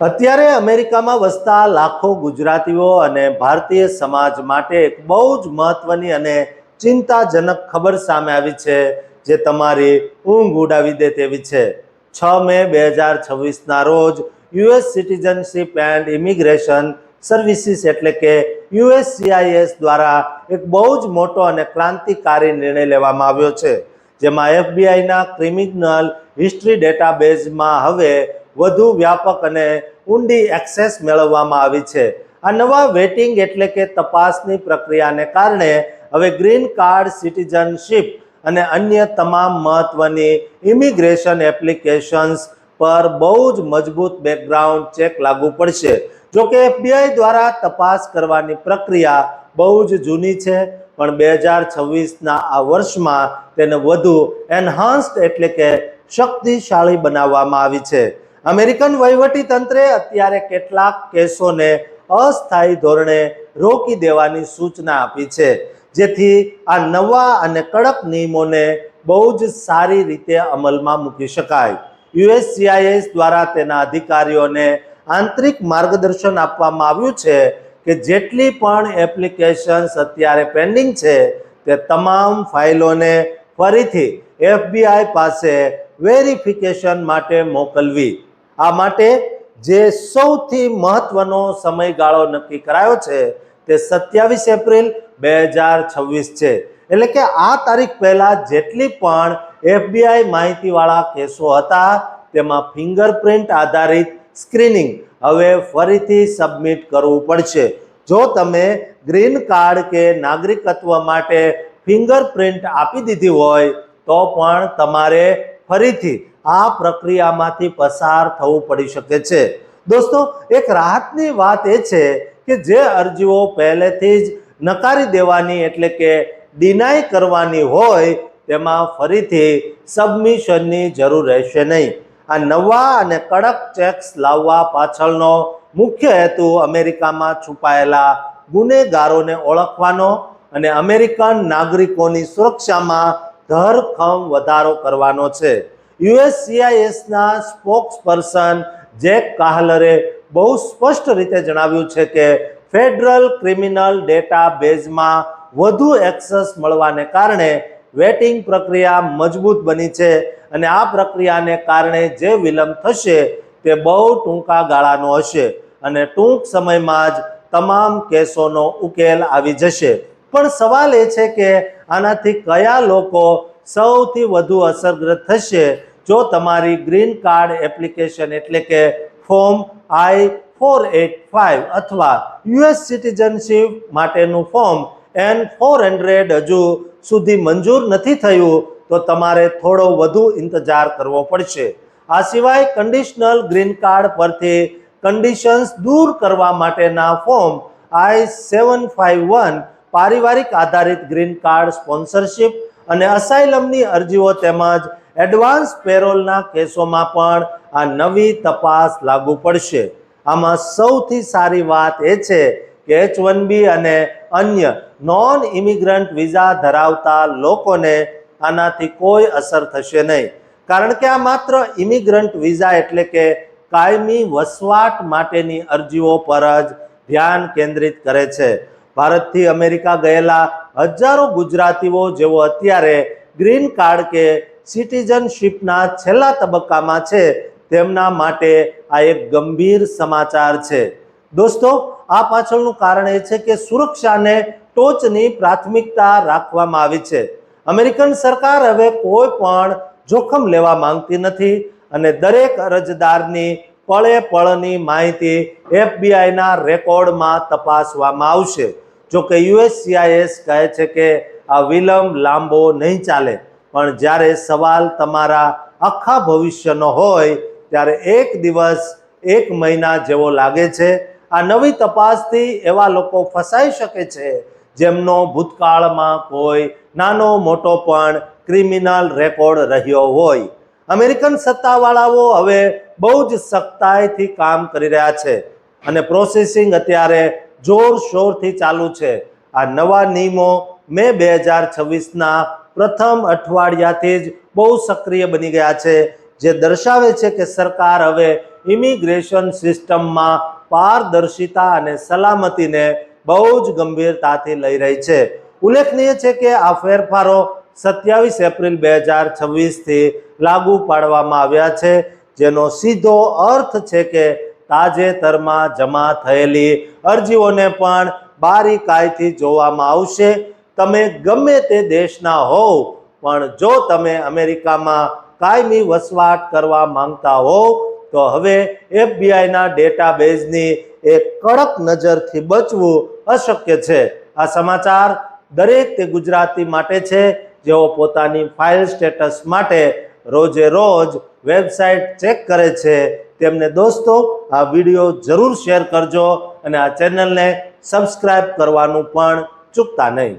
અત્યારે અમેરિકામાં વસતા લાખો ગુજરાતીઓ અને ભારતીય સમાજ માટે એક બહુ જ મહત્વની અને ચિંતાજનક ખબર સામે આવી છે, જે તમારી ઊંઘ ઉડાવી દે તેવી છે। 6 મે 2026ના રોજ US citizenship and immigration services એટલે કે USCIS દ્વારા એક બહુ જ મોટો અને ક્રાંતિકારી નિર્ણય લેવામાં આવ્યો છે, જેમાં FBIના ક્રિમિનલ હિસ્ટ્રી ડેટાબેઝમાં હવે વધુ વ્યાપક અને ઊંડી એક્સેસ મેળવવામાં આવી છે। આ નવા વેટિંગ એટલે કે તપાસની પ્રક્રિયાને કારણે હવે ગ્રીન કાર્ડ, સિટીઝનશીપ અને અન્ય તમામ મહત્વની ઇમિગ્રેશન એપ્લિકેશન્સ પર બહુ જ મજબૂત બેકગ્રાઉન્ડ ચેક લાગુ પડશે। જો કે FBI દ્વારા તપાસ કરવાની પ્રક્રિયા બહુ જ જૂની છે, પણ 2026ના આ વર્ષમાં તેને વધુ એન્હાન્સ્ડ એટલે કે શક્તિશાળી બનાવવામાં આવી છે। અમેરિકન વહીવટી તંત્રે અત્યારે કેટલાક કેસોને અસ્થાયી ધોરણે રોકી દેવાની સૂચના આપી છે, જેથી આ નવા અને કડક નિયમોને બહુ જ સારી રીતે અમલમાં મૂકી શકાય। USCIS દ્વારા તેના અધિકારીઓને આંતરિક માર્ગદર્શન આપવામાં આવ્યું છે કે જેટલી પણ એપ્લિકેશન્સ અત્યારે પેન્ડિંગ છે તે તમામ ફાઇલોને ફરીથી FBI પાસે વેરિફિકેશન માટે મોકલવી। આ માટે જે સૌથી મહત્વનો સમયગાળો નક્કી કરાયો છે તે 27 એપ્રિલ 2026 છે, એટલે કે આ તારીખ પહેલા જેટલી પણ FBI માહિતીવાળા કેસો હતા તેમાં ફિંગરપ્રિન્ટ આધારિત સ્ક્રીનિંગ હવે ફરીથી સબમિટ કરવું પડશે। જો તમે ગ્રીન કાર્ડ કે નાગરિકત્વ માટે ફિંગરપ્રિન્ટ આપી દીધી હોય તો પણ તમારે ફરીથી આ પ્રક્રિયામાંથી પસાર થવું પડી શકે છે। દોસ્તો, એક રાહતની વાત એ છે કે જે અરજીઓ પહેલેથી જ નકારી દેવાની એટલે કે ડિનાય કરવાની હોય તેમાં ફરીથી સબમિશનની જરૂર રહેશે નહીં। આ નવા અને કડક ચેક્સ લાવવા પાછળનો મુખ્ય હેતુ અમેરિકામાં છુપાયેલા ગુનેગારોને ઓળખવાનો અને અમેરિકન નાગરિકોની સુરક્ષામાં ધરખમ વધારો કરવાનો છે। USCISના સ્પોક્સપર્સન જેક કાહલરે બહુ સ્પષ્ટ રીતે જણાવ્યું છે કે ફેડરલ ક્રિમિનલ ડેટાબેઝમાં વધુ એક્સેસ મળવાને કારણે વેટિંગ પ્રક્રિયા મજબૂત બની છે અને આ પ્રક્રિયાને કારણે જે વિલંબ થશે તે બહુ ટૂંકા ગાળાનો હશે અને ટૂંક સમયમાં જ તમામ કેસોનો ઉકેલ આવી જશે। પણ સવાલ એ છે કે આનાથી કયા લોકો સૌથી વધુ અસરગ્રસ્ત થશે? જો તમારી ગ્રીન કાર્ડ એપ્લિકેશન એટલે કે ફોર્મ I-485 અથવા US સિટીઝનશીપ માટેનું ફોર્મ N-400 હજુ સુધી મંજૂર નથી થયું તો તમારે થોડો વધુ ઇંતજાર કરવો પડશે। આ સિવાય કન્ડિશનલ ગ્રીન કાર્ડ પરથી કન્ડિશન્સ દૂર કરવા માટેના ફોર્મ I-751, પારિવારિક આધારિત ગ્રીન કાર્ડ સ્પોન્સરશિપ અને અસાઇલમની અરજીઓ તેમજ એડવાન્સ પેરોલના કેસોમાં પણ આ નવી તપાસ લાગુ પડશે। આમાં સૌથી સારી વાત એ છે કે H-1B અને અન્ય નોન ઇમિગ્રન્ટ વિઝા ધરાવતા લોકોને આનાથી કોઈ અસર થશે નહીં, કારણ કે આ માત્ર ઇમિગ્રન્ટ વિઝા એટલે કે કાયમી વસવાટ માટેની અરજીઓ પર જ ધ્યાન કેન્દ્રિત કરે છે। ભારતથી અમેરિકા ગયેલા હજારો ગુજરાતીઓ જેઓ અત્યારે ગ્રીન કાર્ડ કે સિટીઝનશીપના છેલ્લા તબક્કામાં છે તેમના માટે આ એક ગંભીર સમાચાર છે। દોસ્તો, આ પાછળનું કારણ એ છે કે સુરક્ષાને ટોચની પ્રાથમિકતા રાખવામાં આવી છે। અમેરિકન સરકાર હવે કોઈ પણ જોખમ લેવા માંગતી નથી અને દરેક અરજદારની પળે પળની માહિતી FBIના રેકોર્ડમાં તપાસવામાં આવશે। જો કે USCIS કહે છે કે આ વિલંબ લાંબો નહીં ચાલે, પણ જ્યારે સવાલ તમારા આખા ભવિષ્યનો હોય ત્યારે એક દિવસ, એક મહિના જેવો લાગે છે। આ નવી તપાસથી એવા લોકો ફસાઈ શકે છે જેમનો ભૂતકાળમાં કોઈ નાનો મોટો પણ ક્રિમિનલ રેકોર્ડ રહ્યો હોય। અમેરિકન સત્તાવાળાઓ હવે બહુ જ સખ્તાઈથી કામ કરી રહ્યા છે અને પ્રોસેસિંગ અત્યારે જોરશોરથી ચાલુ છે। આ નવા નિયમો મે 2026ના પ્રથમ અઠવાડિયાથી જ બહુ સક્રિય બની ગયા છે, જે દર્શાવે છે કે સરકાર હવે ઇમિગ્રેશન સિસ્ટમમાં પારદર્શિતા અને સલામતીને બહુ જ ગંભીરતાથી લઈ રહી છે. ઉલ્લેખનીય છે કે આ ફેરફારો 27 એપ્રિલ 2026થી લાગુ પાડવામાં આવ્યા છે, જેનો સીધો અર્થ છે કે તાજેતરમાં જમા થયેલી અરજીઓને પણ બારીકાઈથી જોવામાં આવશે. તમે ગમે તે દેશના હોવ, પણ જો તમે અમેરિકામાં કાયમી વસવાટ કરવા માંગતા હોવ તો હવે એફબીઆઈના ડેટાબેઝની એક કડક નજરથી બચવું અશક્ય છે. આ સમાચાર દરેક તે ગુજરાતી માટે છે જેઓ પોતાની ફાઇલ સ્ટેટસ માટે રોજે રોજ વેબસાઇટ ચેક કરે છે. તેમને દોસ્તો આ વિડીયો જરૂર શેર કરજો અને આ ચેનલને સબસ્ક્રાઇબ કરવાનું પણ ચૂકતા નહીં.